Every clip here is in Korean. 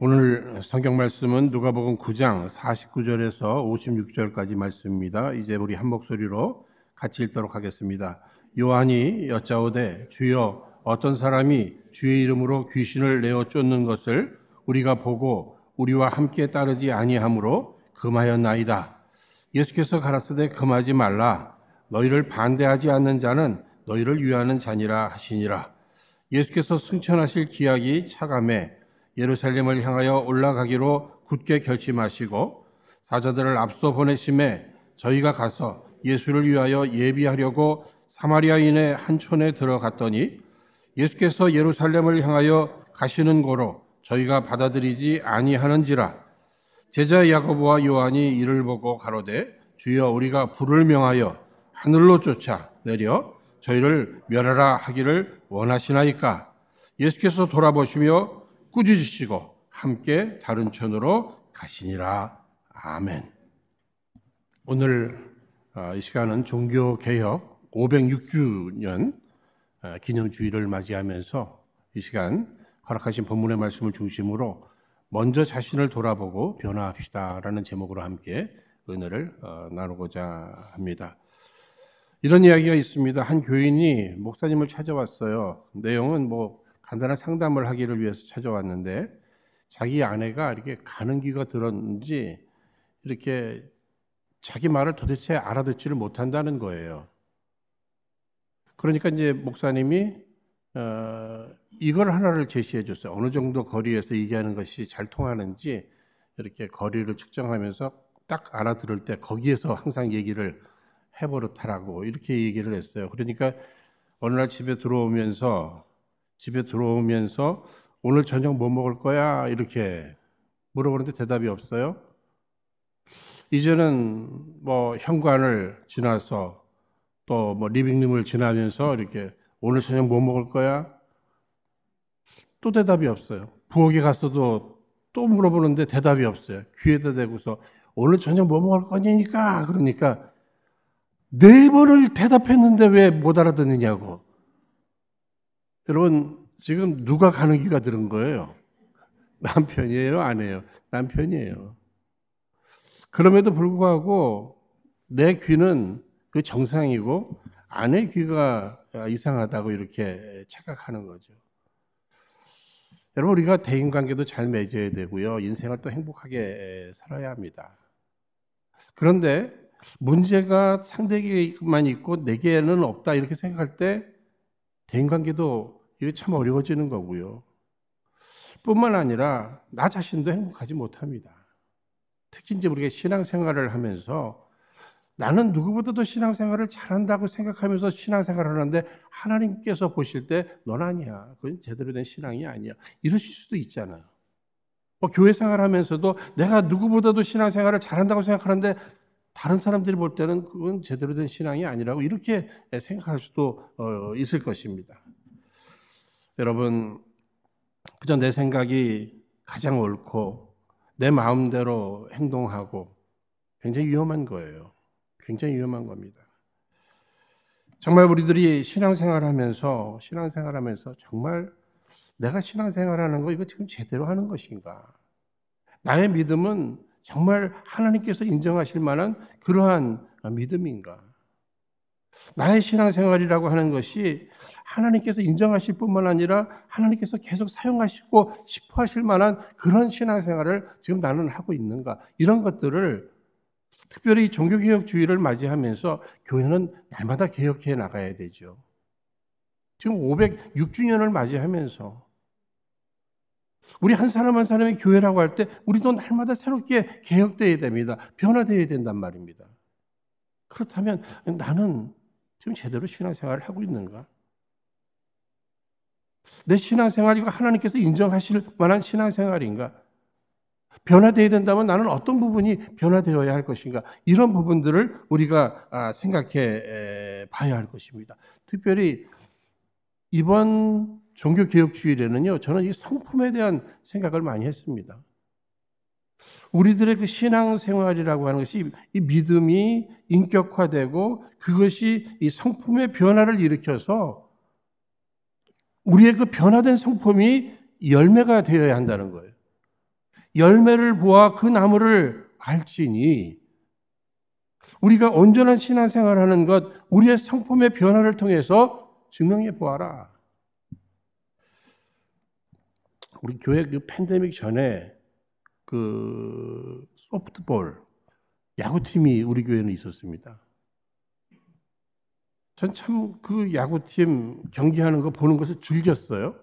오늘 성경 말씀은 누가복음 9장 49절에서 56절까지 말씀입니다. 이제 우리 한 목소리로 같이 읽도록 하겠습니다. 요한이 여짜오되 주여 어떤 사람이 주의 이름으로 귀신을 내어 쫓는 것을 우리가 보고 우리와 함께 따르지 아니하므로 금하였나이다. 예수께서 가라사대 금하지 말라. 너희를 반대하지 않는 자는 너희를 위하는 자니라 하시니라. 예수께서 승천하실 기약이 차감해 예루살렘을 향하여 올라가기로 굳게 결심하시고 사자들을 앞서 보내심에 저희가 가서 예수를 위하여 예비하려고 사마리아인의 한 촌에 들어갔더니 예수께서 예루살렘을 향하여 가시는 고로 저희가 받아들이지 아니하는지라. 제자 야고보와 요한이 이를 보고 가로되 주여 우리가 불을 명하여 하늘로 쫓아 내려 저희를 멸하라 하기를 원하시나이까. 예수께서 돌아보시며 꾸짖으시고 함께 다른 촌으로 가시니라. 아멘. 오늘 이 시간은 종교개혁 506주년 기념주일을 맞이하면서 이 시간 허락하신 본문의 말씀을 중심으로 먼저 자신을 돌아보고 변화합시다라는 제목으로 함께 은혜를 나누고자 합니다. 이런 이야기가 있습니다. 한 교인이 목사님을 찾아왔어요. 내용은 간단한 상담을 하기를 위해서 찾아왔는데 자기 아내가 이렇게 가는 귀가 들었는지 이렇게 자기 말을 도대체 알아듣지를 못한다는 거예요. 그러니까 이제 목사님이 이걸 하나를 제시해 줬어요. 어느 정도 거리에서 얘기하는 것이 잘 통하는지 이렇게 거리를 측정하면서 딱 알아들을 때 거기에서 항상 얘기를 해버릇하라고 이렇게 얘기를 했어요. 그러니까 어느 날 집에 들어오면서 오늘 저녁 뭐 먹을 거야? 이렇게 물어보는데 대답이 없어요. 이제는 현관을 지나서 또 리빙룸을 지나면서 이렇게 오늘 저녁 뭐 먹을 거야? 또 대답이 없어요. 부엌에 가서도 또 물어보는데 대답이 없어요. 귀에다 대고서 오늘 저녁 뭐 먹을 거냐니까. 그러니까 4번을 대답했는데 왜 못 알아듣느냐고. 여러분, 지금 누가 가는 귀가 들은 거예요? 남편이에요? 아내예요? 남편이에요. 그럼에도 불구하고 내 귀는 그 정상이고 아내 귀가 이상하다고 이렇게 착각하는 거죠. 여러분, 우리가 대인관계도 잘 맺어야 되고요. 인생을 또 행복하게 살아야 합니다. 그런데 문제가 상대에게만 있고 내게는 없다 이렇게 생각할 때 대인관계도 이게 참 어려워지는 거고요. 뿐만 아니라 나 자신도 행복하지 못합니다. 특히 이제 우리가 신앙생활을 하면서 나는 누구보다도 신앙생활을 잘한다고 생각하면서 신앙생활을 하는데 하나님께서 보실 때 넌 아니야. 그건 제대로 된 신앙이 아니야. 이러실 수도 있잖아요. 교회 생활하면서도 내가 누구보다도 신앙생활을 잘한다고 생각하는데 다른 사람들이 볼 때는 그건 제대로 된 신앙이 아니라고 이렇게 생각할 수도 있을 것입니다. 여러분, 그저 내 생각이 가장 옳고 내 마음대로 행동하고 굉장히 위험한 거예요. 굉장히 위험한 겁니다. 정말 우리들이 신앙생활하면서 정말 내가 신앙생활하는 거 이거 지금 제대로 하는 것인가? 나의 믿음은 정말 하나님께서 인정하실 만한 그러한 믿음인가? 나의 신앙생활이라고 하는 것이 하나님께서 인정하실 뿐만 아니라 하나님께서 계속 사용하시고 싶어 하실 만한 그런 신앙생활을 지금 나는 하고 있는가? 이런 것들을 특별히 종교개혁주의를 맞이하면서 교회는 날마다 개혁해 나가야 되죠. 지금 506주년을 맞이하면서 우리 한 사람 한 사람이 교회라고 할 때 우리도 날마다 새롭게 개혁되어야 됩니다. 변화되어야 된단 말입니다. 그렇다면 나는 지금 제대로 신앙생활을 하고 있는가? 내 신앙생활이 하나님께서 인정하실 만한 신앙생활인가? 변화되어야 된다면 나는 어떤 부분이 변화되어야 할 것인가? 이런 부분들을 우리가 생각해 봐야 할 것입니다. 특별히 이번 종교개혁주일에는요, 저는 이 성품에 대한 생각을 많이 했습니다. 우리들의 그 신앙생활이라고 하는 것이 이 믿음이 인격화되고 그것이 이 성품의 변화를 일으켜서 우리의 그 변화된 성품이 열매가 되어야 한다는 거예요. 열매를 보아 그 나무를 알지니 우리가 온전한 신앙생활을 하는 것, 우리의 성품의 변화를 통해서 증명해 보아라. 우리 교회 그 팬데믹 전에 그 소프트볼 야구팀이 우리 교회는 있었습니다. 전 참 그 야구팀 경기하는 거 보는 것을 즐겼어요.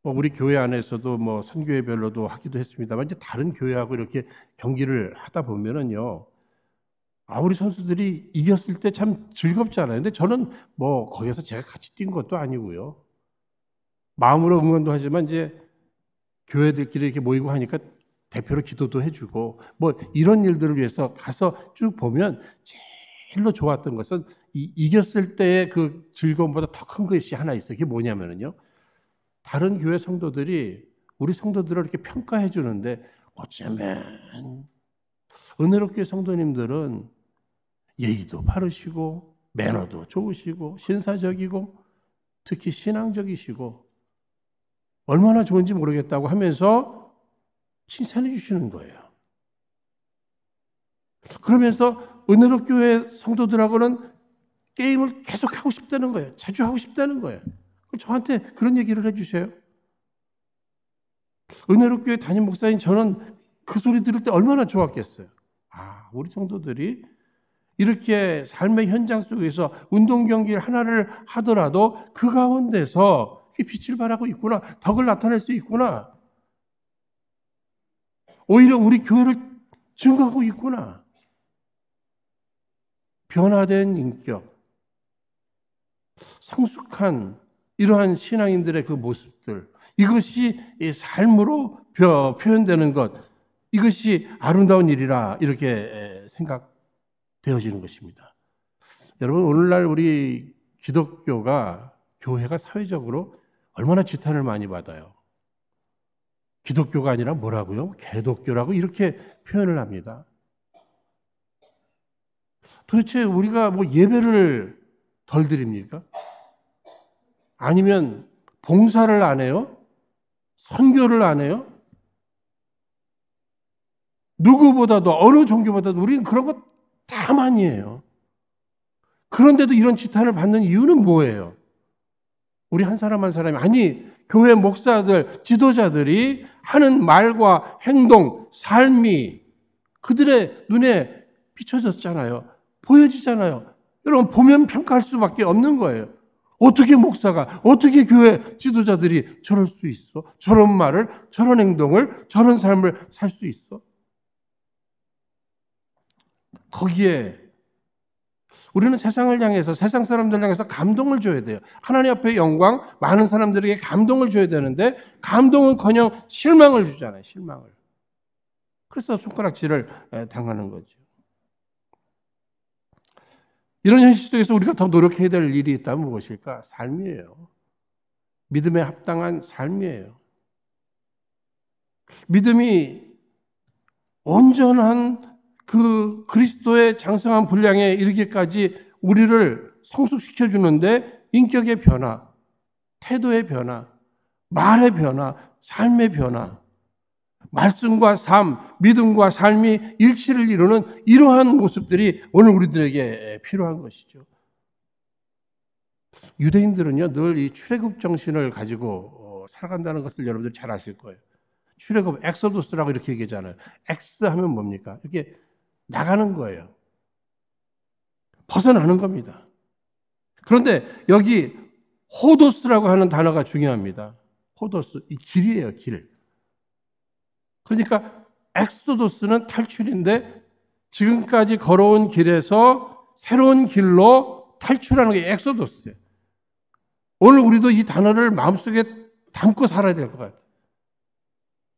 우리 교회 안에서도 선교회별로도 하기도 했습니다만 이제 다른 교회하고 이렇게 경기를 하다 보면은요, 우리 선수들이 이겼을 때 참 즐겁잖아요. 근데 저는 거기서 제가 같이 뛴 것도 아니고요. 마음으로 응원도 하지만 이제 교회들끼리 이렇게 모이고 하니까 대표로 기도도 해주고 이런 일들을 위해서 가서 쭉 보면 제일로 좋았던 것은 이겼을 때의 그 즐거움보다 더 큰 것이 하나 있어요. 그게 뭐냐면요, 다른 교회 성도들이 우리 성도들을 이렇게 평가해 주는데 어쩌면 은혜롭게 성도님들은 예의도 바르시고 매너도 좋으시고 신사적이고 특히 신앙적이시고 얼마나 좋은지 모르겠다고 하면서 칭찬해 주시는 거예요. 그러면서 은혜롭교회 성도들하고는 게임을 계속 하고 싶다는 거예요. 자주 하고 싶다는 거예요. 저한테 그런 얘기를 해주세요. 은혜롭교회 담임 목사인 저는 그 소리 들을 때 얼마나 좋았겠어요. 우리 성도들이 이렇게 삶의 현장 속에서 운동 경기를 하나를 하더라도 그 가운데서 빛을 발하고 있구나, 덕을 나타낼 수 있구나, 오히려 우리 교회를 증거하고 있구나. 변화된 인격, 성숙한 이러한 신앙인들의 그 모습들, 이것이 삶으로 표현되는 것, 이것이 아름다운 일이라 이렇게 생각되어지는 것입니다. 여러분, 오늘날 우리 기독교가, 교회가 사회적으로 얼마나 지탄을 많이 받아요. 기독교가 아니라 뭐라고요? 개독교라고 이렇게 표현을 합니다. 도대체 우리가 예배를 덜 드립니까? 아니면 봉사를 안 해요? 선교를 안 해요? 누구보다도, 어느 종교보다도 우리는 그런 거 다 많이 해요. 그런데도 이런 지탄을 받는 이유는 뭐예요? 우리 한 사람 한 사람이, 교회 목사들, 지도자들이 하는 말과 행동, 삶이 그들의 눈에 비춰졌잖아요. 보여지잖아요. 여러분, 보면 평가할 수밖에 없는 거예요. 어떻게 목사가, 어떻게 교회 지도자들이 저럴 수 있어? 저런 말을, 저런 행동을, 저런 삶을 살 수 있어? 거기에 우리는 세상을 향해서, 세상 사람들을 향해서 감동을 줘야 돼요. 하나님 앞에 영광, 많은 사람들에게 감동을 줘야 되는데 감동은커녕 실망을 주잖아요. 실망을. 그래서 손가락질을 당하는 거죠. 이런 현실 속에서 우리가 더 노력해야 될 일이 있다면 무엇일까? 삶이에요. 믿음에 합당한 삶이에요. 믿음이 온전한 그 그리스도의 장성한 분량에 이르기까지 우리를 성숙시켜 주는데 인격의 변화, 태도의 변화, 말의 변화, 삶의 변화, 말씀과 삶, 믿음과 삶이 일치를 이루는 이러한 모습들이 오늘 우리들에게 필요한 것이죠. 유대인들은요, 늘 이 출애굽 정신을 가지고 살아간다는 것을 여러분들 잘 아실 거예요. 출애굽, 엑소도스라고 이렇게 얘기하잖아요. 엑스 하면 뭡니까? 이렇게 나가는 거예요. 벗어나는 겁니다. 그런데 여기 호도스라고 하는 단어가 중요합니다. 호도스, 이 길이에요, 길. 그러니까 엑소도스는 탈출인데 지금까지 걸어온 길에서 새로운 길로 탈출하는 게 엑소도스예요. 오늘 우리도 이 단어를 마음속에 담고 살아야 될 것 같아요.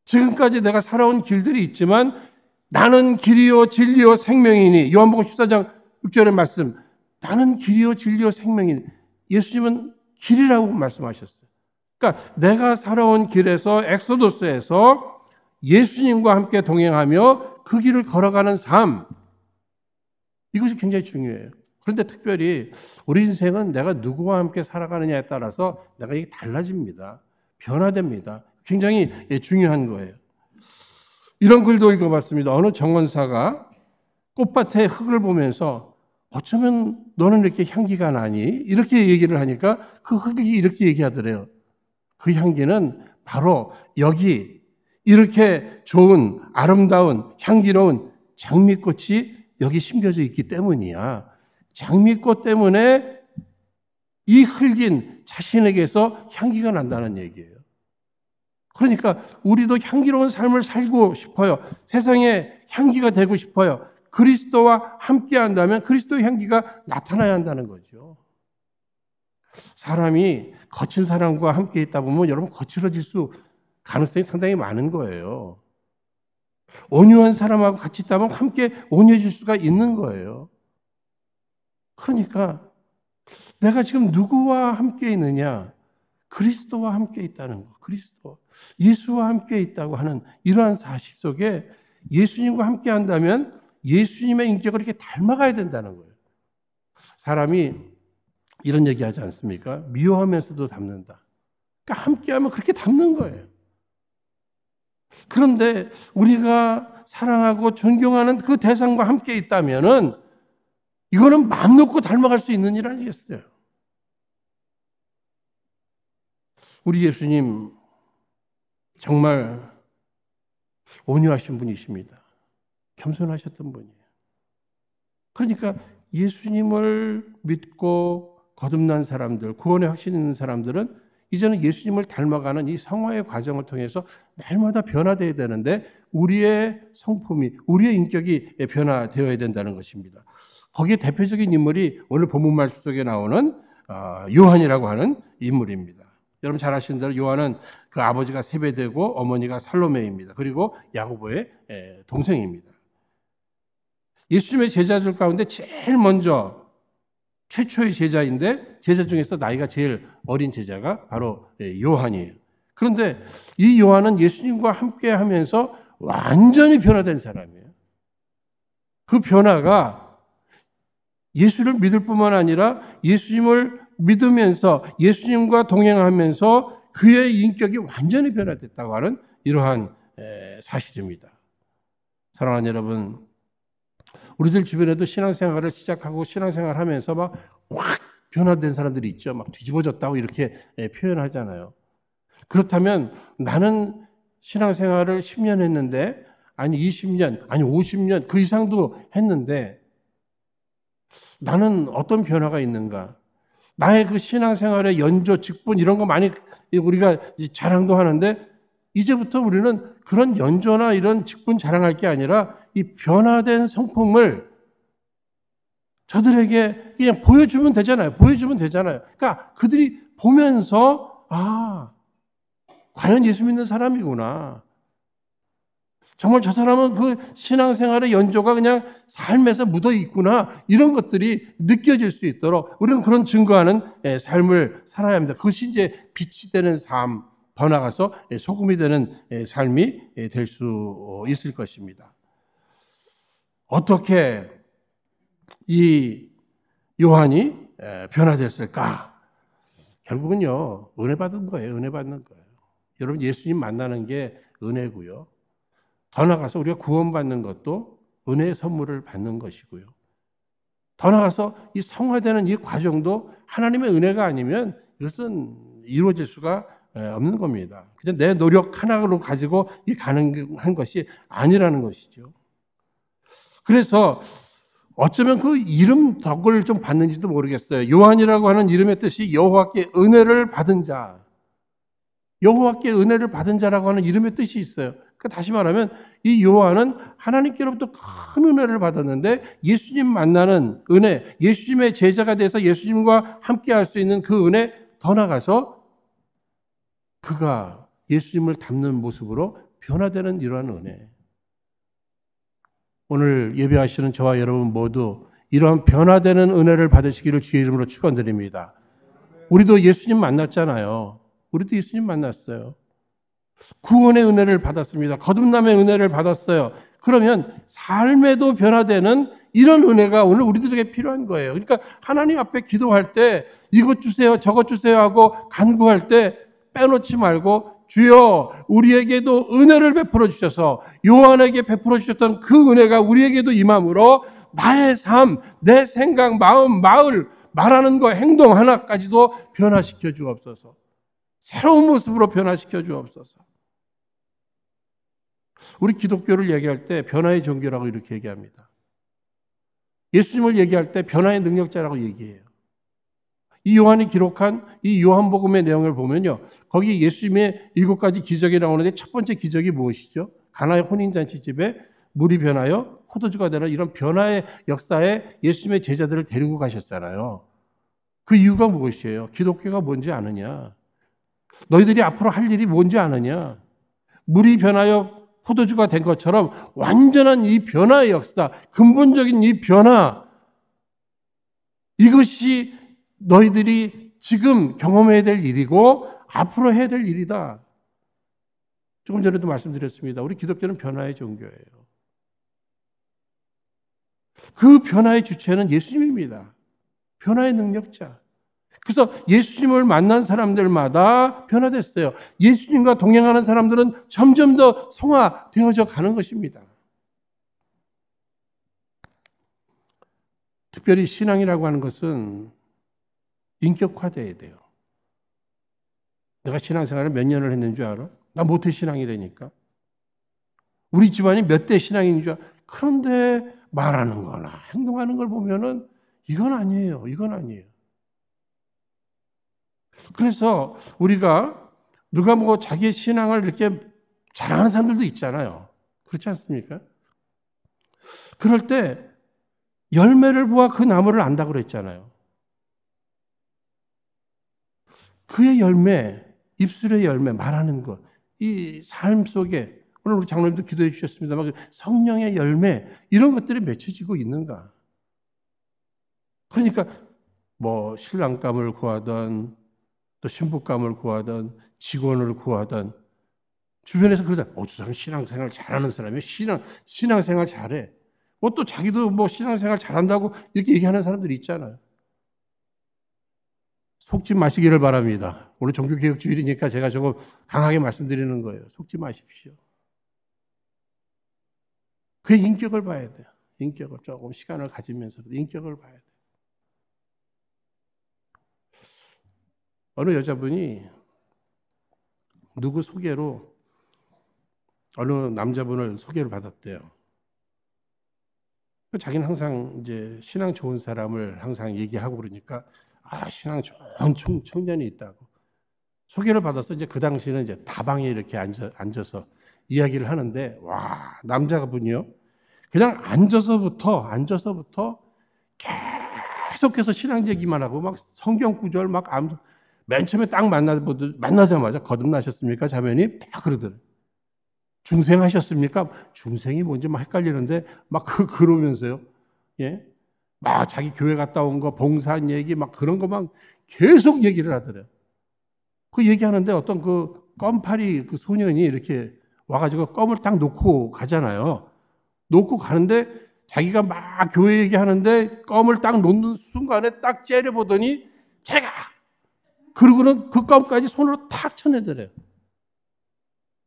지금까지 내가 살아온 길들이 있지만 나는 길이요 진리요 생명이니, 요한복음 14장 6절의 말씀, 나는 길이요 진리요 생명이니, 예수님은 길이라고 말씀하셨어요. 그러니까 내가 살아온 길에서, 엑소도스에서 예수님과 함께 동행하며 그 길을 걸어가는 삶, 이것이 굉장히 중요해요. 그런데 특별히 우리 인생은 내가 누구와 함께 살아가느냐에 따라서 내가 이게 달라집니다. 변화됩니다. 굉장히 중요한 거예요. 이런 글도 읽어봤습니다. 어느 정원사가 꽃밭의 흙을 보면서 어쩌면 너는 이렇게 향기가 나니? 이렇게 얘기를 하니까 그 흙이 이렇게 얘기하더래요. 그 향기는 바로 여기 이렇게 좋은 아름다운 향기로운 장미꽃이 여기 심겨져 있기 때문이야. 장미꽃 때문에 이 흙인 자신에게서 향기가 난다는 얘기예요. 그러니까 우리도 향기로운 삶을 살고 싶어요. 세상에 향기가 되고 싶어요. 그리스도와 함께 한다면 그리스도의 향기가 나타나야 한다는 거죠. 사람이 거친 사람과 함께 있다 보면 여러분 거칠어질 가능성이 상당히 많은 거예요. 온유한 사람하고 같이 있다면 함께 온유해질 수가 있는 거예요. 그러니까 내가 지금 누구와 함께 있느냐? 그리스도와 함께 있다는 거. 그리스도. 예수와 함께 있다고 하는 이러한 사실 속에 예수님과 함께 한다면 예수님의 인격을 이렇게 닮아가야 된다는 거예요. 사람이 이런 얘기 하지 않습니까? 미워하면서도 닮는다. 그러니까 함께하면 그렇게 닮는 거예요. 그런데 우리가 사랑하고 존경하는 그 대상과 함께 있다면은 이거는 마음 놓고 닮아갈 수 있는 일 아니겠어요? 우리 예수님 정말 온유하신 분이십니다. 겸손하셨던 분이에요. 그러니까 예수님을 믿고 거듭난 사람들, 구원의 확신 있는 사람들은 이제는 예수님을 닮아가는 이 성화의 과정을 통해서 날마다 변화되어야 되는데 우리의 성품이, 우리의 인격이 변화되어야 된다는 것입니다. 거기에 대표적인 인물이 오늘 본문 말씀 속에 나오는 요한이라고 하는 인물입니다. 여러분 잘 아시는 대로 요한은 그 아버지가 세베대고 어머니가 살로메입니다. 그리고 야고보의 동생입니다. 예수님의 제자들 가운데 제일 먼저 최초의 제자인데 제자 중에서 나이가 제일 어린 제자가 바로 요한이에요. 그런데 이 요한은 예수님과 함께 하면서 완전히 변화된 사람이에요. 그 변화가 예수를 믿을 뿐만 아니라 예수님을 믿으면서 예수님과 동행하면서 그의 인격이 완전히 변화됐다고 하는 이러한 사실입니다. 사랑하는 여러분, 우리들 주변에도 신앙생활을 시작하고 신앙생활을 하면서 막 확 변화된 사람들이 있죠. 막 뒤집어졌다고 이렇게 표현하잖아요. 그렇다면 나는 신앙생활을 10년 했는데, 아니 20년, 아니 50년 그 이상도 했는데 나는 어떤 변화가 있는가? 나의 그 신앙생활의 연조, 직분 이런 거 많이 우리가 자랑도 하는데 이제부터 우리는 그런 연조나 이런 직분 자랑할 게 아니라 이 변화된 성품을 저들에게 그냥 보여주면 되잖아요. 그러니까 그들이 보면서 과연 예수 믿는 사람이구나. 정말 저 사람은 그 신앙생활의 연조가 그냥 삶에서 묻어 있구나. 이런 것들이 느껴질 수 있도록 우리는 그런 증거하는 삶을 살아야 합니다. 그것이 이제 빛이 되는 삶, 번화가서 소금이 되는 삶이 될 수 있을 것입니다. 어떻게 이 요한이 변화됐을까? 결국은요, 은혜 받은 거예요. 은혜 받는 거예요. 여러분, 예수님 만나는 게 은혜고요. 더 나아가서 우리가 구원받는 것도 은혜의 선물을 받는 것이고요. 더 나아가서 이 성화되는 이 과정도 하나님의 은혜가 아니면 이것은 이루어질 수가 없는 겁니다. 그냥 내 노력 하나로 가지고 이 가능한 것이 아니라는 것이죠. 그래서 어쩌면 그 이름 덕을 좀 받는지도 모르겠어요. 요한이라고 하는 이름의 뜻이 여호와께 은혜를 받은 자. 여호와께 은혜를 받은 자라고 하는 이름의 뜻이 있어요. 그러니까 다시 말하면 이 요한은 하나님께로부터 큰 은혜를 받았는데 예수님 만나는 은혜, 예수님의 제자가 돼서 예수님과 함께 할 수 있는 그 은혜 더 나가서 그가 예수님을 닮는 모습으로 변화되는 이러한 은혜. 오늘 예배하시는 저와 여러분 모두 이러한 변화되는 은혜를 받으시기를 주의 이름으로 축원드립니다. 우리도 예수님 만났잖아요. 우리도 예수님 만났어요. 구원의 은혜를 받았습니다. 거듭남의 은혜를 받았어요. 그러면 삶에도 변화되는 이런 은혜가 오늘 우리들에게 필요한 거예요. 그러니까 하나님 앞에 기도할 때 이것 주세요, 저것 주세요 하고 간구할 때 빼놓지 말고 주여 우리에게도 은혜를 베풀어 주셔서 요한에게 베풀어 주셨던 그 은혜가 우리에게도 임함으로 나의 삶, 내 생각, 마음, 말하는 거, 행동 하나까지도 변화시켜 주옵소서. 새로운 모습으로 변화시켜 주옵소서. 우리 기독교를 얘기할 때 변화의 종교라고 이렇게 얘기합니다. 예수님을 얘기할 때 변화의 능력자라고 얘기해요. 이 요한이 기록한 이 요한복음의 내용을 보면요. 거기 예수님의 7가지 기적이 나오는데 첫 번째 기적이 무엇이죠? 가나의 혼인잔치 집에 물이 변하여 포도주가 되는 이런 변화의 역사에 예수님의 제자들을 데리고 가셨잖아요. 그 이유가 무엇이에요? 기독교가 뭔지 아느냐? 너희들이 앞으로 할 일이 뭔지 아느냐? 물이 변하여 포도주가 된 것처럼 완전한 이 변화의 역사, 근본적인 이 변화, 이것이 너희들이 지금 경험해야 될 일이고 앞으로 해야 될 일이다. 조금 전에도 말씀드렸습니다. 우리 기독교는 변화의 종교예요. 그 변화의 주체는 예수님입니다. 변화의 능력자. 그래서 예수님을 만난 사람들마다 변화됐어요. 예수님과 동행하는 사람들은 점점 더 성화되어져 가는 것입니다. 특별히 신앙이라고 하는 것은 인격화되어야 돼요. 내가 신앙생활을 몇 년을 했는 줄 알아? 나 모태신앙이라니까. 우리 집안이 몇 대 신앙인 줄 알아? 그런데 말하는 거나 행동하는 걸 보면은 이건 아니에요. 이건 아니에요. 그래서 우리가 누가 뭐 자기의 신앙을 이렇게 자랑하는 사람들도 있잖아요. 그렇지 않습니까? 그럴 때 열매를 보아 그 나무를 안다고 그랬잖아요. 그의 열매, 입술의 열매, 말하는 것, 이 삶 속에 오늘 우리 장로님도 기도해 주셨습니다만 성령의 열매 이런 것들이 맺혀지고 있는가? 그러니까 뭐 신랑감을 구하던 또 신부감을 구하던 직원을 구하던 주변에서 그러자 저 사람 신앙생활 잘하는 사람이에요. 신앙생활 잘해. 뭐 또 자기도 뭐 신앙생활 잘한다고 이렇게 얘기하는 사람들이 있잖아요. 속지 마시기를 바랍니다. 오늘 종교개혁주일이니까 제가 조금 강하게 말씀드리는 거예요. 속지 마십시오. 그의 인격을 봐야 돼요. 인격을 조금 시간을 가지면서도 인격을 봐야 돼요. 어느 여자분이 누구 소개로 어느 남자분을 소개를 받았대요. 자기는 항상 이제 신앙 좋은 사람을 항상 얘기하고 그러니까 신앙 좋은 청년이 있다고 소개를 받아서 이제 그 당시에는 이제 다방에 이렇게 앉아서 이야기를 하는데 남자분이요. 그냥 앉아서부터 계속해서 신앙 얘기만 하고 막 성경 구절 막 맨 처음에 딱 만나자마자 거듭나셨습니까? 자매님? 딱 그러더라고요. 중생하셨습니까? 중생이 뭔지 막 헷갈리는데 막 그러면서요. 예? 막 자기 교회 갔다 온 거, 봉사한 얘기 막 그런 거 막 계속 얘기를 하더래요. 그 얘기하는데 어떤 그 껌파리 그 소년이 이렇게 와가지고 껌을 딱 놓고 가잖아요. 놓고 가는데 자기가 막 교회 얘기하는데 껌을 딱 놓는 순간에 딱 째려보더니 제가 그러고는 그 껌까지 손으로 탁 쳐내더래요.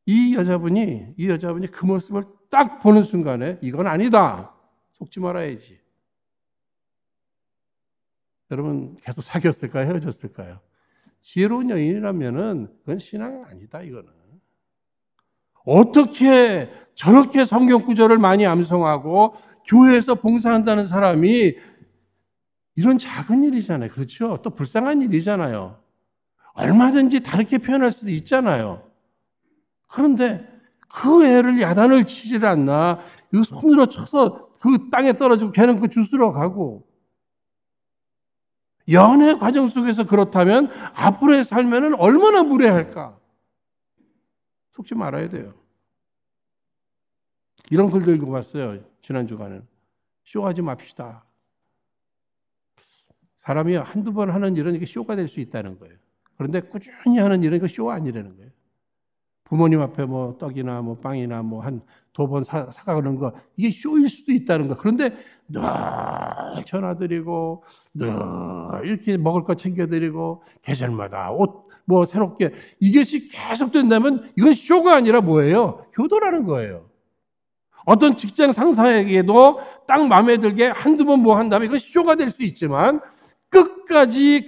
이 여자분이 그 모습을 딱 보는 순간에 이건 아니다. 속지 말아야지. 여러분 계속 사귀었을까요? 헤어졌을까요? 지혜로운 여인이라면은 그건 신앙이 아니다 이거는. 어떻게 저렇게 성경 구절을 많이 암송하고 교회에서 봉사한다는 사람이 이런 작은 일이잖아요. 그렇죠? 또 불쌍한 일이잖아요. 얼마든지 다르게 표현할 수도 있잖아요. 그런데 그 애를 야단을 치질 않나. 이 손으로 쳐서 그 땅에 떨어지고 걔는 그 주스러 가고. 연애 과정 속에서 그렇다면 앞으로의 삶에는 얼마나 무례할까? 속지 말아야 돼요. 이런 글도 읽어봤어요. 지난 주간에. 쇼하지 맙시다. 사람이 한두 번 하는 일은 이게 쇼가 될 수 있다는 거예요. 그런데 꾸준히 하는 일은 이거 쇼 아니라는 거예요. 부모님 앞에 뭐 떡이나 뭐 빵이나 뭐 한 두 번 사가는 거, 이게 쇼일 수도 있다는 거. 그런데 늘 전화드리고, 늘 이렇게 먹을 거 챙겨드리고, 계절마다 옷 뭐 새롭게, 이것이 계속 된다면 이건 쇼가 아니라 뭐예요? 효도라는 거예요. 어떤 직장 상사에게도 딱 마음에 들게 한두 번 뭐 한다면 이건 쇼가 될 수 있지만, 끝까지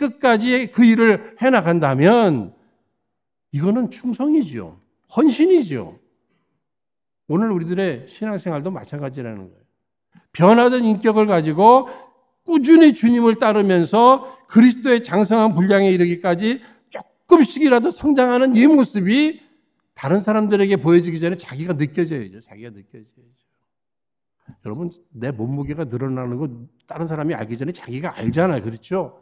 그 일을 해나간다면 이거는 충성이지요. 헌신이지요. 오늘 우리들의 신앙생활도 마찬가지라는 거예요. 변화된 인격을 가지고 꾸준히 주님을 따르면서 그리스도의 장성한 분량에 이르기까지 조금씩이라도 성장하는 이 모습이 다른 사람들에게 보여지기 전에 자기가 느껴져야죠. 자기가 느껴져야죠. 여러분, 내 몸무게가 늘어나는 거 다른 사람이 알기 전에 자기가 알잖아요. 그렇죠?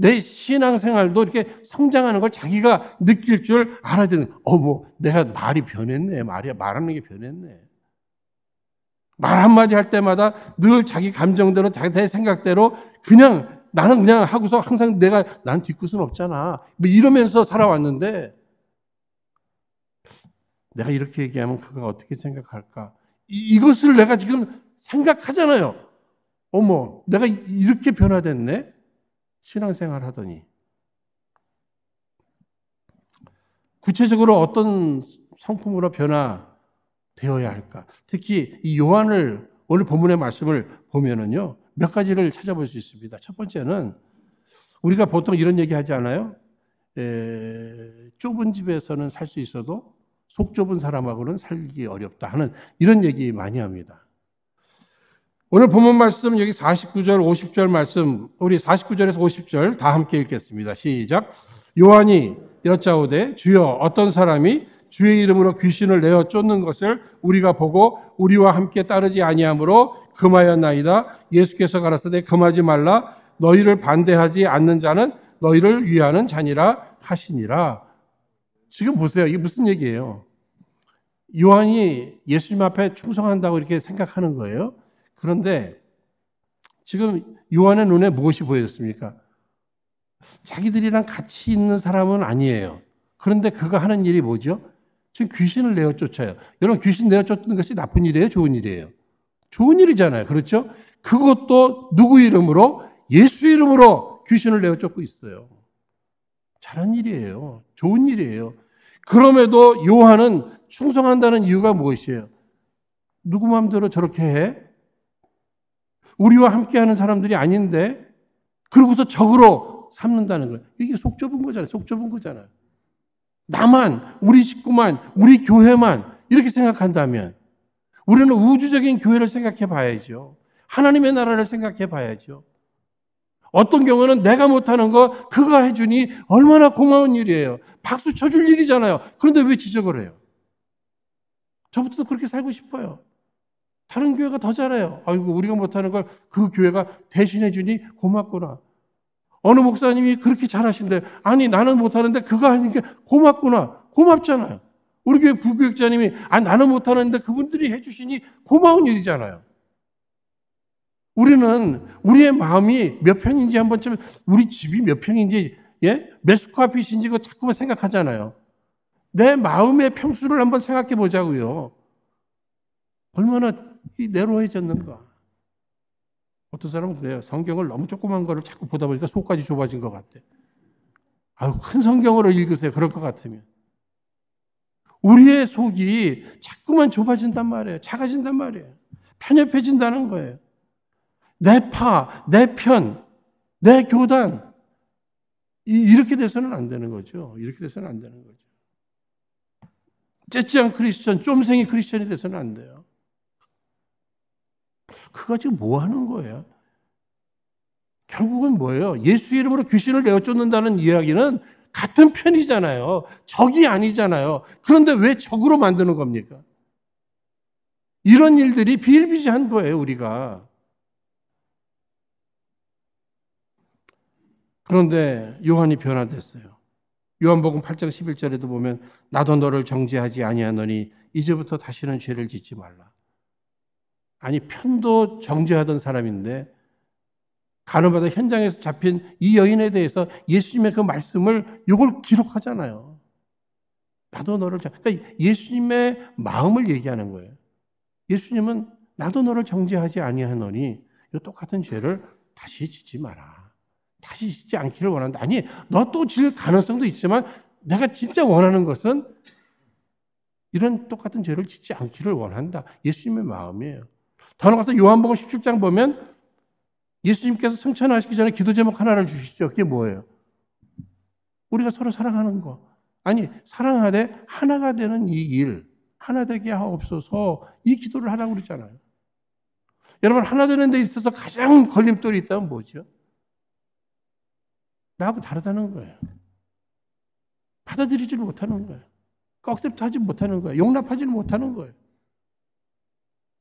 내 신앙생활도 이렇게 성장하는 걸 자기가 느낄 줄 알아야 되는, 내가 말이 변했네. 말하는 게 변했네. 말 한마디 할 때마다 늘 자기 감정대로, 자기 생각대로 나는 그냥 하고서 항상 난 뒤끝은 없잖아. 뭐 이러면서 살아왔는데, 내가 이렇게 얘기하면 그가 어떻게 생각할까? 이것을 내가 지금 생각하잖아요. 내가 이렇게 변화됐네? 신앙생활 하더니. 구체적으로 어떤 성품으로 변화되어야 할까? 특히 이 요한을 오늘 본문의 말씀을 보면은요, 몇 가지를 찾아볼 수 있습니다. 첫 번째는 우리가 보통 이런 얘기 하지 않아요? 좁은 집에서는 살 수 있어도 속 좁은 사람하고는 살기 어렵다 하는 이런 얘기 많이 합니다. 오늘 본문 말씀 여기 49절, 50절 말씀, 우리 49절에서 50절 다 함께 읽겠습니다. 시작. 요한이 여짜오되 주여 어떤 사람이 주의 이름으로 귀신을 내어 쫓는 것을 우리가 보고 우리와 함께 따르지 아니하므로 금하였나이다. 예수께서 가라사대 금하지 말라. 너희를 반대하지 않는 자는 너희를 위하는 자니라 하시니라. 지금 보세요. 이게 무슨 얘기예요? 요한이 예수님 앞에 충성한다고 이렇게 생각하는 거예요. 그런데 지금 요한의 눈에 무엇이 보였습니까? 자기들이랑 같이 있는 사람은 아니에요. 그런데 그가 하는 일이 뭐죠? 지금 귀신을 내어 쫓아요. 여러분, 귀신 내어 쫓는 것이 나쁜 일이에요? 좋은 일이에요? 좋은 일이잖아요. 그렇죠? 그것도 누구 이름으로? 예수 이름으로 귀신을 내어 쫓고 있어요. 잘한 일이에요. 좋은 일이에요. 그럼에도 요한은 충성한다는 이유가 무엇이에요? 누구 마음대로 저렇게 해? 우리와 함께하는 사람들이 아닌데 그러고서 적으로 삼는다는 거예요. 이게 속 좁은 거잖아요. 속 좁은 거잖아요. 나만, 우리 식구만, 우리 교회만 이렇게 생각한다면 우리는 우주적인 교회를 생각해 봐야죠. 하나님의 나라를 생각해 봐야죠. 어떤 경우는 내가 못하는 거 그가 해주니 얼마나 고마운 일이에요. 박수 쳐줄 일이잖아요. 그런데 왜 지적을 해요? 저부터도 그렇게 살고 싶어요. 다른 교회가 더 잘해요. 아이고, 우리가 못하는 걸 그 교회가 대신해 주니 고맙구나. 어느 목사님이 그렇게 잘하신데, 아니 나는 못하는데 그가 하니까 고맙구나. 고맙잖아요. 우리 교회 부교육자님이 나는 못하는데 그분들이 해주시니 고마운 일이잖아요. 우리는 우리의 마음이 몇 평인지 한번 좀, 우리 집이 몇 평인지, 몇 스퀘어핏인지 그거 자꾸만 생각하잖아요. 내 마음의 평수를 한번 생각해 보자고요. 얼마나 내로해졌는가. 어떤 사람은 그래요. 성경을 너무 조그만 거를 자꾸 보다 보니까 속까지 좁아진 것 같아. 큰 성경으로 읽으세요. 그럴 것 같으면. 우리의 속이 자꾸만 좁아진단 말이에요. 작아진단 말이에요. 편협해진다는 거예요. 내 파, 내 편, 내 교단. 이렇게 돼서는 안 되는 거죠. 이렇게 돼서는 안 되는 거죠. 째찌한 크리스천, 쫌생이 크리스천이 돼서는 안 돼요. 그가 지금 뭐 하는 거예요? 결국은 뭐예요? 예수 이름으로 귀신을 내어 쫓는다는 이야기는 같은 편이잖아요. 적이 아니잖아요. 그런데 왜 적으로 만드는 겁니까? 이런 일들이 비일비재한 거예요, 우리가. 그런데 요한이 변화됐어요. 요한복음 8장 11절에도 보면 나도 너를 정죄하지 아니하노니 이제부터 다시는 죄를 짓지 말라. 아니, 편도 정죄하던 사람인데 가늠하다 현장에서 잡힌 이 여인에 대해서 예수님의 그 말씀을 이걸 기록하잖아요. 나도 너를 그러니까 예수님의 마음을 얘기하는 거예요. 예수님은 나도 너를 정죄하지 아니하노니 이 똑같은 죄를 다시 짓지 마라. 다시 짓지 않기를 원한다. 아니, 너 또 질 가능성도 있지만 내가 진짜 원하는 것은 이런 똑같은 죄를 짓지 않기를 원한다. 예수님의 마음이에요. 더 나아가서 요한복음 17장 보면 예수님께서 승천하시기 전에 기도 제목 하나를 주시죠. 그게 뭐예요? 우리가 서로 사랑하는 거. 아니, 사랑하되 하나가 되는 이 일, 하나 되게 하옵소서, 이 기도를 하라고 그러잖아요. 여러분, 하나 되는 데 있어서 가장 걸림돌이 있다면 뭐죠? 나하고 다르다는 거예요. 받아들이지를 못하는 거예요. 억셉트하지 못하는 거예요. 용납하지는 못하는 거예요.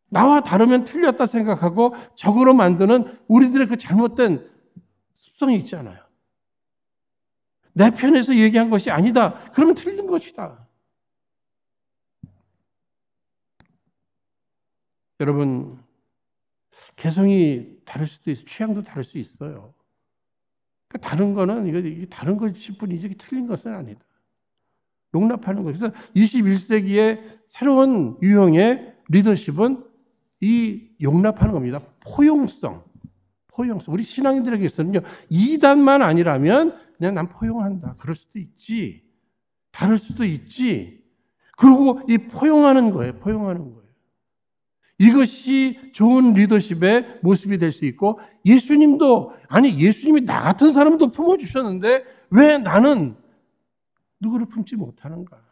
나와 다르면 틀렸다 생각하고 적으로 만드는 우리들의 그 잘못된 습성이 있잖아요. 내 편에서 얘기한 것이 아니다. 그러면 틀린 것이다. 여러분, 개성이 다를 수도 있어요. 취향도 다를 수 있어요. 그러니까 다른 거는 이게 다른 것일 뿐이지 틀린 것은 아니다. 용납하는 거예요. 그래서 21세기의 새로운 유형의 리더십은 이 용납하는 겁니다. 포용성. 우리 신앙인들에게 있어는요, 이단만 아니라면 그냥 난 포용한다. 그럴 수도 있지. 다를 수도 있지. 그리고 이 포용하는 거예요. 이것이 좋은 리더십의 모습이 될 수 있고, 예수님이 나 같은 사람도 품어주셨는데 왜 나는 누구를 품지 못하는가?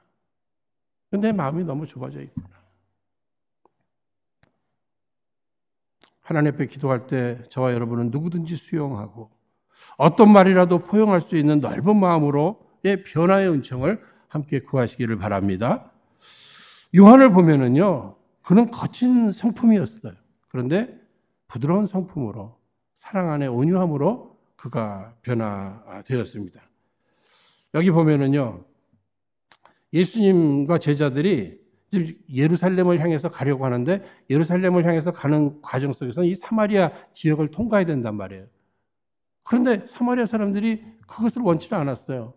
내 마음이 너무 좁아져 있구나. 하나님 앞에 기도할 때 저와 여러분은 누구든지 수용하고 어떤 말이라도 포용할 수 있는 넓은 마음으로의 변화의 은총을 함께 구하시기를 바랍니다. 요한을 보면은요, 그는 거친 성품이었어요. 그런데 부드러운 성품으로, 사랑 안에 온유함으로 그가 변화되었습니다. 여기 보면은요, 예수님과 제자들이 지금 예루살렘을 향해서 가려고 하는데, 예루살렘을 향해서 가는 과정 속에서 이 사마리아 지역을 통과해야 된단 말이에요. 그런데 사마리아 사람들이 그것을 원치를 않았어요.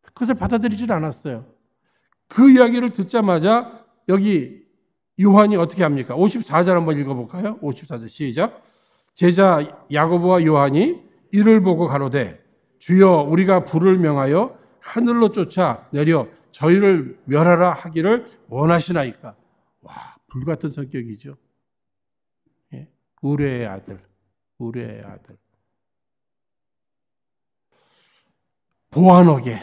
그것을 받아들이질 않았어요. 그 이야기를 듣자마자 여기 요한이 어떻게 합니까? 54절 한번 읽어볼까요? 54절 시작. 제자 야고보와 요한이 이를 보고 가로되 주여 우리가 불을 명하여 하늘로 쫓아 내려 저희를 멸하라 하기를 원하시나이까. 와, 불같은 성격이죠. 예? 우레의 아들. 보안하게.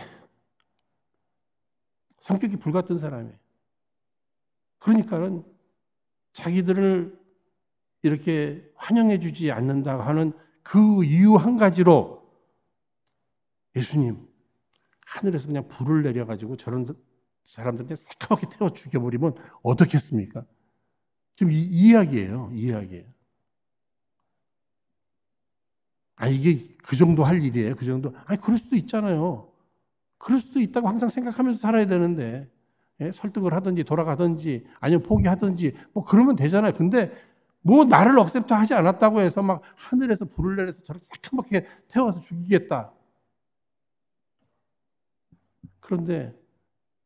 성격이 불같은 사람이에요. 그러니까는 자기들을 이렇게 환영해 주지 않는다고 하는 그 이유 한 가지로 예수님, 하늘에서 그냥 불을 내려가지고 저런 사람들한테 새까맣게 태워 죽여버리면 어떻겠습니까? 지금 이 이야기예요. 이게 그 정도 할 일이에요. 그 정도. 그럴 수도 있잖아요. 그럴 수도 있다고 항상 생각하면서 살아야 되는데, 설득을 하든지 돌아가든지 아니면 포기하든지 뭐 그러면 되잖아요. 근데 뭐 나를 억셉트 하지 않았다고 해서 막 하늘에서 불을 내려서 저렇게 새까맣게 태워서 죽이겠다. 그런데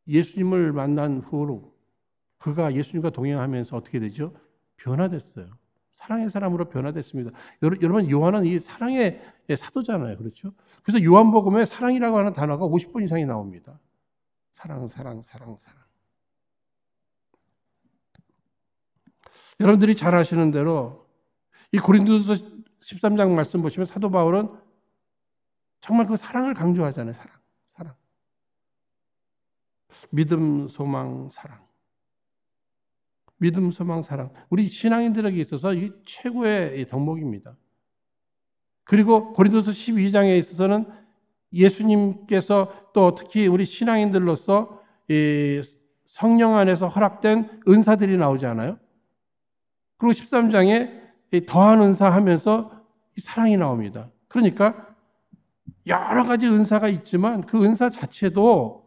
예수님을 만난 후로 그가 예수님과 동행하면서 어떻게 되죠? 변화됐어요. 사랑의 사람으로 변화됐습니다. 여러분, 요한은 이 사랑의 사도잖아요. 그렇죠? 그래서 요한복음에 사랑이라고 하는 단어가 50번 이상이 나옵니다. 사랑. 여러분들이 잘 아시는 대로 이 고린도서 13장 말씀 보시면 사도 바울은 정말 그 사랑을 강조하잖아요. 사랑. 믿음, 소망, 사랑. 우리 신앙인들에게 있어서 이 최고의 덕목입니다. 그리고 고린도서 12장에 있어서는 예수님께서 또 특히 우리 신앙인들로서 이 성령 안에서 허락된 은사들이 나오지 않아요? 그리고 13장에 더한 은사 하면서 이 사랑이 나옵니다. 그러니까 여러 가지 은사가 있지만 그 은사 자체도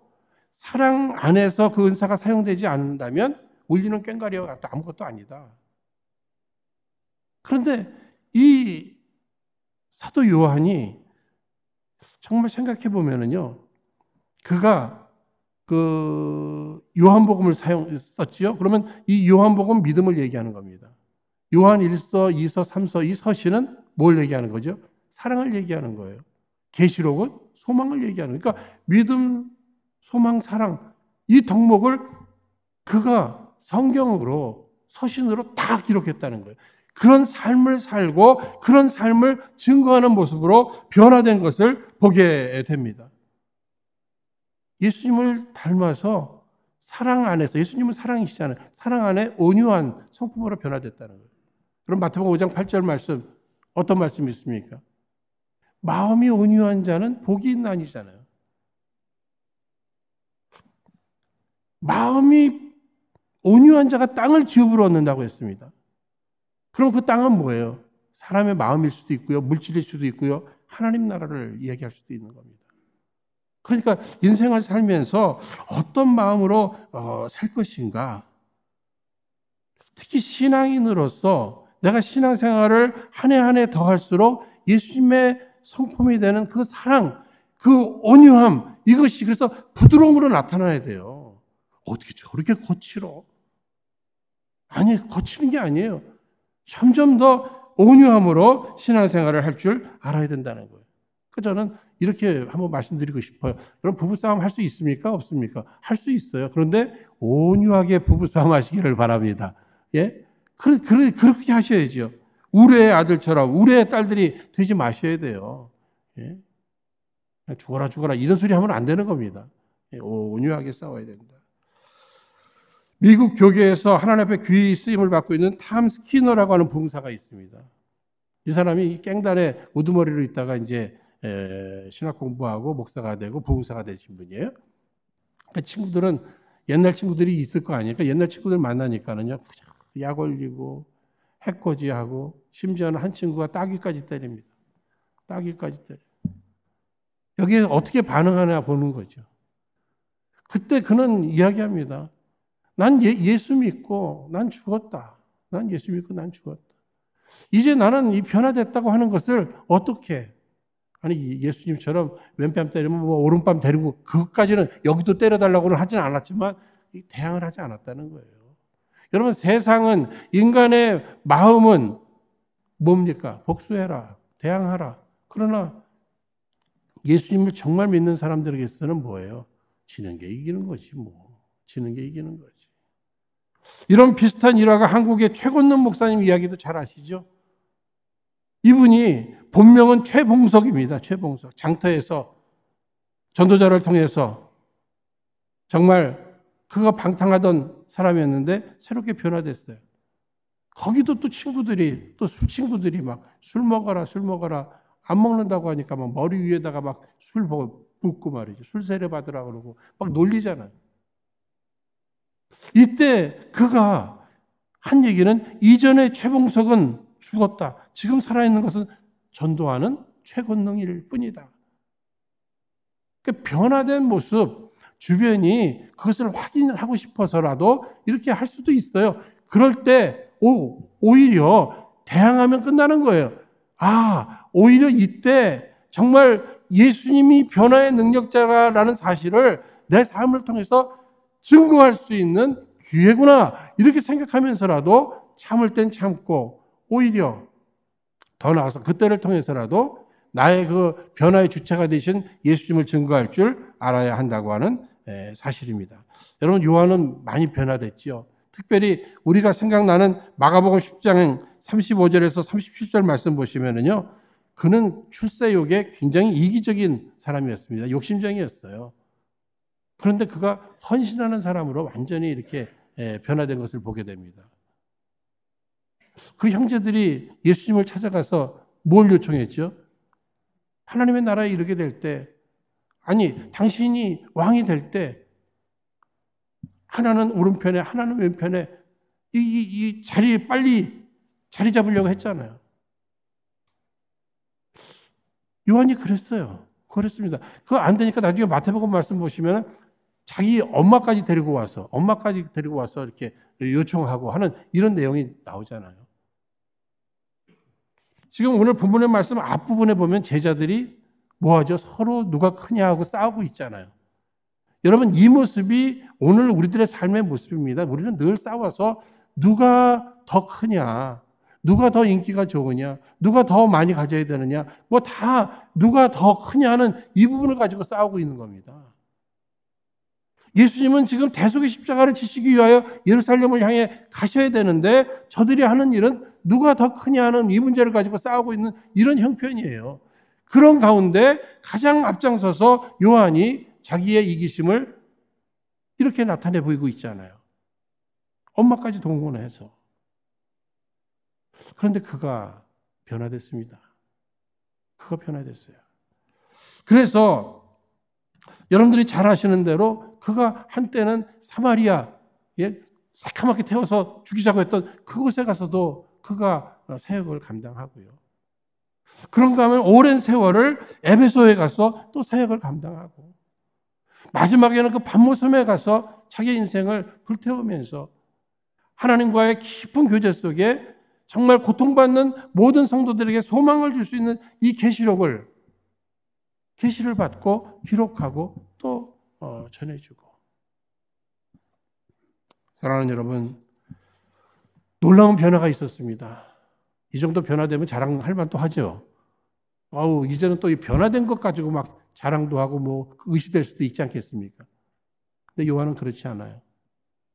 사랑 안에서 그 은사가 사용되지 않는다면 울리는 꽹과리와 같다. 아무것도 아니다. 그런데 이 사도 요한이 정말 생각해 보면은요, 그가 그 요한복음을 썼지요. 그러면 이 요한복음 믿음을 얘기하는 겁니다. 요한 1서, 2서, 3서 이 서신은 뭘 얘기하는 거죠? 사랑을 얘기하는 거예요. 계시록은 소망을 얘기하는 거예요. 그러니까 믿음, 소망, 사랑 이 덕목을 그가 성경으로 서신으로 다 기록했다는 거예요. 그런 삶을 살고 그런 삶을 증거하는 모습으로 변화된 것을 보게 됩니다. 예수님을 닮아서 사랑 안에서, 예수님은 사랑이시잖아요. 사랑 안에 온유한 성품으로 변화됐다는 거예요. 그럼 마태복음 5장 8절 말씀 어떤 말씀이 있습니까? 마음이 온유한 자는 복이 있나니잖아요. 마음이 온유한 자가 땅을 기업으로 얻는다고 했습니다. 그럼 그 땅은 뭐예요? 사람의 마음일 수도 있고요. 물질일 수도 있고요. 하나님 나라를 이야기할 수도 있는 겁니다. 그러니까 인생을 살면서 어떤 마음으로 살 것인가. 특히 신앙인으로서 내가 신앙생활을 한 해 한 해 더할수록 예수님의 성품이 되는 그 사랑, 그 온유함 이것이 그래서 부드러움으로 나타나야 돼요. 어떻게 저렇게 거칠어? 아니, 거치는 게 아니에요. 점점 더 온유함으로 신앙생활을 할 줄 알아야 된다는 거예요. 그 저는 이렇게 한번 말씀드리고 싶어요. 여러분 부부싸움 할 수 있습니까? 없습니까? 할 수 있어요. 그런데 온유하게 부부싸움 하시기를 바랍니다. 예? 그렇게 하셔야죠. 우리의 아들처럼 우리의 딸들이 되지 마셔야 돼요. 예? 죽어라 죽어라 이런 소리 하면 안 되는 겁니다. 예? 온유하게 싸워야 된다. 미국 교계에서 하나님 앞에 귀히 쓰임을 받고 있는 탐 스키너라고 하는 부흥사가 있습니다. 이 사람이 깽단에 우두머리로 있다가 이제 신학 공부하고 목사가 되고 부흥사가 되신 분이에요. 그 친구들은 옛날 친구들이 있을 거 아니에요. 옛날 친구들 만나니까는요, 약 올리고 해코지하고 심지어는 한 친구가 따귀까지 때립니다. 따귀까지 때려. 여기에 어떻게 반응하나 보는 거죠. 그때 그는 이야기합니다. 난 예수 믿고 난 죽었다. 난 예수 믿고 난 죽었다. 이제 나는 이 변화됐다고 하는 것을 어떻게 아니 예수님처럼 왼뺨 때리면 뭐 오른뺨 때리고 그것까지는 여기도 때려달라고는 하지는 않았지만 대항을 하지 않았다는 거예요. 여러분 세상은 인간의 마음은 뭡니까? 복수해라. 대항하라. 그러나 예수님을 정말 믿는 사람들에게서는 뭐예요? 지는 게 이기는 거지 뭐. 지는 게 이기는 거지. 이런 비슷한 일화가 한국의 최곤능 목사님 이야기도 잘 아시죠? 이분이 본명은 최봉석입니다. 최봉석. 장터에서 전도자를 통해서 정말 그가 방탕하던 사람이었는데 새롭게 변화됐어요. 거기도 또 친구들이 또 술 친구들이 막 술 먹어라 술 먹어라 안 먹는다고 하니까 막 머리 위에다가 막 술 붓고 말이죠. 술 세례 받으라 그러고 막 놀리잖아요. 이때 그가 한 얘기는 이전에 최봉석은 죽었다. 지금 살아있는 것은 전도하는 최곤능일 뿐이다. 그 변화된 모습, 주변이 그것을 확인하고 싶어서라도 이렇게 할 수도 있어요. 그럴 때 오히려 대항하면 끝나는 거예요. 오히려 이때 정말 예수님이 변화의 능력자라는 사실을 내 삶을 통해서 증거할 수 있는 기회구나 이렇게 생각하면서라도 참을 땐 참고 오히려 더 나아가서 그때를 통해서라도 나의 그 변화의 주체가 되신 예수님을 증거할 줄 알아야 한다고 하는 사실입니다. 여러분 요한은 많이 변화됐죠. 특별히 우리가 생각나는 마가복음 10장 35절에서 37절 말씀 보시면은요. 그는 출세욕에 굉장히 이기적인 사람이었습니다. 욕심쟁이였어요. 그런데 그가 헌신하는 사람으로 완전히 이렇게 변화된 것을 보게 됩니다. 그 형제들이 예수님을 찾아가서 뭘 요청했죠? 하나님의 나라에 이르게 될 때, 아니 당신이 왕이 될 때 하나는 오른편에 하나는 왼편에 이 자리에 빨리 자리 잡으려고 했잖아요. 요한이 그랬어요. 그랬습니다. 그거 안 되니까 나중에 마태복음 말씀 보시면 자기 엄마까지 데리고 와서 이렇게 요청하고 하는 이런 내용이 나오잖아요. 지금 오늘 본문의 말씀 앞부분에 보면 제자들이 뭐하죠? 서로 누가 크냐 하고 싸우고 있잖아요. 여러분, 이 모습이 오늘 우리들의 삶의 모습입니다. 우리는 늘 싸워서 누가 더 크냐, 누가 더 인기가 좋으냐, 누가 더 많이 가져야 되느냐, 뭐 다 누가 더 크냐는 이 부분을 가지고 싸우고 있는 겁니다. 예수님은 지금 대속의 십자가를 지시기 위하여 예루살렘을 향해 가셔야 되는데 저들이 하는 일은 누가 더 크냐 하는 이 문제를 가지고 싸우고 있는 이런 형편이에요. 그런 가운데 가장 앞장서서 요한이 자기의 이기심을 이렇게 나타내 보이고 있잖아요. 엄마까지 동원해서. 그런데 그가 변화됐습니다. 그가 변화됐어요. 그래서 여러분들이 잘 아시는 대로 그가 한때는 사마리아에 새카맣게 태워서 죽이자고 했던 그곳에 가서도 그가 사역을 감당하고요. 그런가 하면 오랜 세월을 에베소에 가서 또 사역을 감당하고 마지막에는 그 반모섬에 가서 자기 인생을 불태우면서 하나님과의 깊은 교제 속에 정말 고통받는 모든 성도들에게 소망을 줄 수 있는 이 계시를 받고 기록하고 또 전해주고. 사랑하는 여러분, 놀라운 변화가 있었습니다. 이 정도 변화되면 자랑할 만도 하죠. 이제는 또 이 변화된 것 가지고 막 자랑도 하고 뭐 의시될 수도 있지 않겠습니까? 근데 요한은 그렇지 않아요.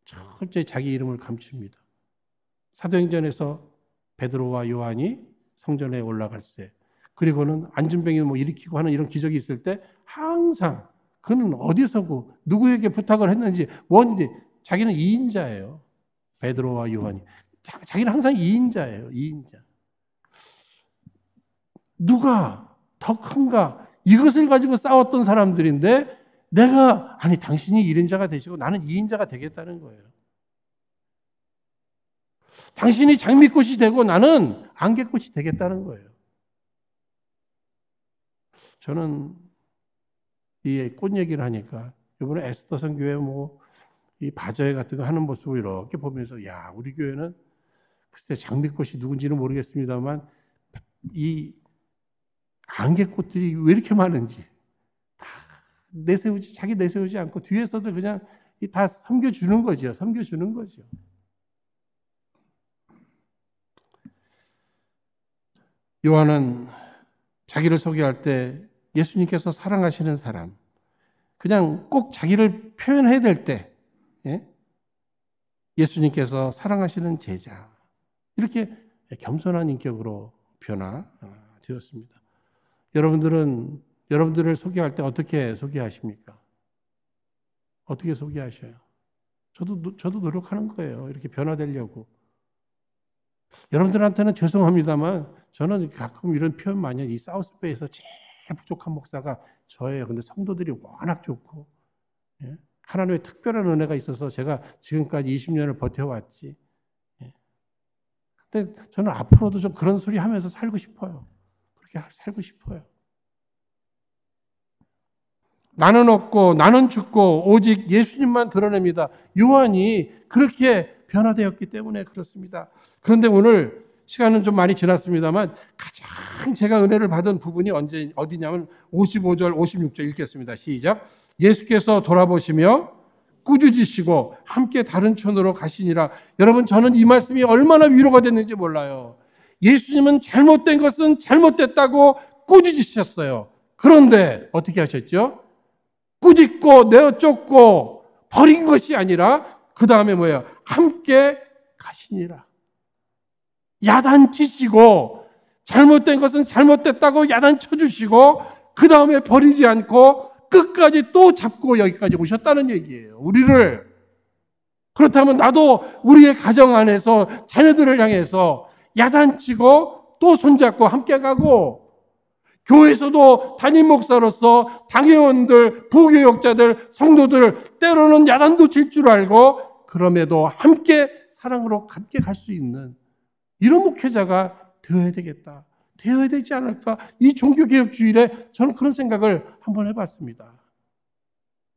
철저히 자기 이름을 감춥니다. 사도행전에서 베드로와 요한이 성전에 올라갈 때, 그리고는 안진병이 뭐 일으키고 하는 이런 기적이 있을 때 항상 그는 어디서고 누구에게 부탁을 했는지 뭔지 자기는 2인자예요. 베드로와 요한이. 자기는 항상 2인자예요. 2인자. 누가 더 큰가? 이것을 가지고 싸웠던 사람들인데 당신이 1인자가 되시고 나는 2인자가 되겠다는 거예요. 당신이 장미꽃이 되고 나는 안개꽃이 되겠다는 거예요. 저는 이 꽃 얘기를 하니까 이번에 에스더 선교회 이 바저회 같은 거 하는 모습을 이렇게 보면서 우리 교회는 글쎄 장미꽃이 누군지는 모르겠습니다만 이 안개꽃들이 왜 이렇게 많은지 다 자기 내세우지 않고 뒤에서도 그냥 다 섬겨주는 거죠. 섬겨주는 거죠. 요한은 자기를 소개할 때 예수님께서 사랑하시는 사람, 그냥 꼭 자기를 표현해야 될 때 예수님께서 사랑하시는 제자, 이렇게 겸손한 인격으로 변화되었습니다. 여러분들을 소개할 때 어떻게 소개하십니까? 어떻게 소개하셔요? 저도 노력하는 거예요. 이렇게 변화되려고. 여러분들한테는 죄송합니다만 저는 가끔 이런 표현 많이 해요. 이 사우스베이에서 제일 부족한 목사가 저예요. 근데 성도들이 워낙 좋고 하나님의 특별한 은혜가 있어서 제가 지금까지 20년을 버텨왔지. 근데 저는 앞으로도 좀 그런 소리 하면서 살고 싶어요. 그렇게 살고 싶어요. 나는 없고 나는 죽고 오직 예수님만 드러냅니다. 요한이 그렇게 변화되었기 때문에 그렇습니다. 그런데 오늘 시간은 좀 많이 지났습니다만 가장 제가 은혜를 받은 부분이 어디냐면 55절, 56절 읽겠습니다. 시작. 예수께서 돌아보시며 꾸짖으시고 함께 다른 촌으로 가시니라. 여러분, 저는 이 말씀이 얼마나 위로가 됐는지 몰라요. 예수님은 잘못된 것은 잘못됐다고 꾸짖으셨어요. 그런데 어떻게 하셨죠? 꾸짖고 내어쫓고 버린 것이 아니라 그 다음에 뭐예요? 함께 가시니라. 야단치시고 잘못된 것은 잘못됐다고 야단쳐주시고 그 다음에 버리지 않고 끝까지 또 잡고 여기까지 오셨다는 얘기예요. 우리를. 그렇다면 나도 우리의 가정 안에서 자녀들을 향해서 야단치고 또 손잡고 함께 가고, 교회에서도 담임 목사로서 당회원들, 부교역자들, 성도들 때로는 야단도 칠 줄 알고 그럼에도 함께 사랑으로 함께 갈 수 있는 이런 목회자가 되어야 되겠다. 되어야 되지 않을까? 이 종교개혁주일에 저는 그런 생각을 한번 해봤습니다.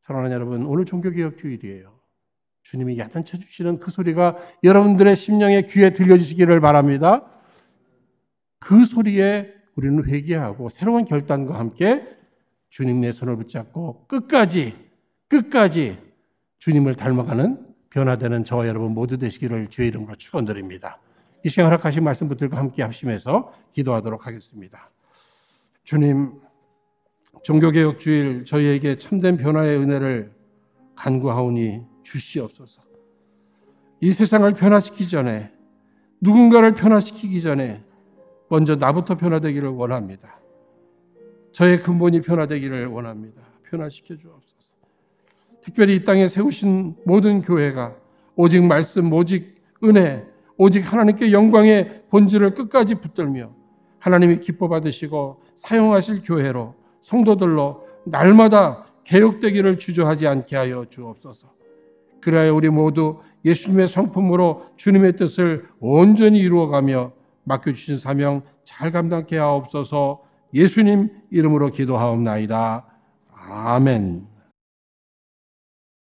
사랑하는 여러분, 오늘 종교개혁주일이에요. 주님이 야단쳐 주시는 그 소리가 여러분들의 심령의 귀에 들려주시기를 바랍니다. 그 소리에 우리는 회개하고 새로운 결단과 함께 주님 내 손을 붙잡고 끝까지 끝까지 주님을 닮아가는 변화되는 저와 여러분 모두 되시기를 주의 이름으로 축원드립니다. 이 시간 허락하신 말씀 붙들고 함께 합심해서 기도하도록 하겠습니다. 주님, 종교개혁 주일 저희에게 참된 변화의 은혜를 간구하오니 주시옵소서. 이 세상을 변화시키기 전에, 누군가를 변화시키기 전에 먼저 나부터 변화되기를 원합니다. 저의 근본이 변화되기를 원합니다. 변화시켜 주옵소서. 특별히 이 땅에 세우신 모든 교회가 오직 말씀, 오직 은혜, 오직 하나님께 영광의 본질을 끝까지 붙들며 하나님이 기뻐 받으시고 사용하실 교회로, 성도들로 날마다 개혁되기를 주저하지 않게 하여 주옵소서. 그래야 우리 모두 예수님의 성품으로 주님의 뜻을 온전히 이루어가며 맡겨주신 사명 잘 감당케 하옵소서. 예수님 이름으로 기도하옵나이다. 아멘.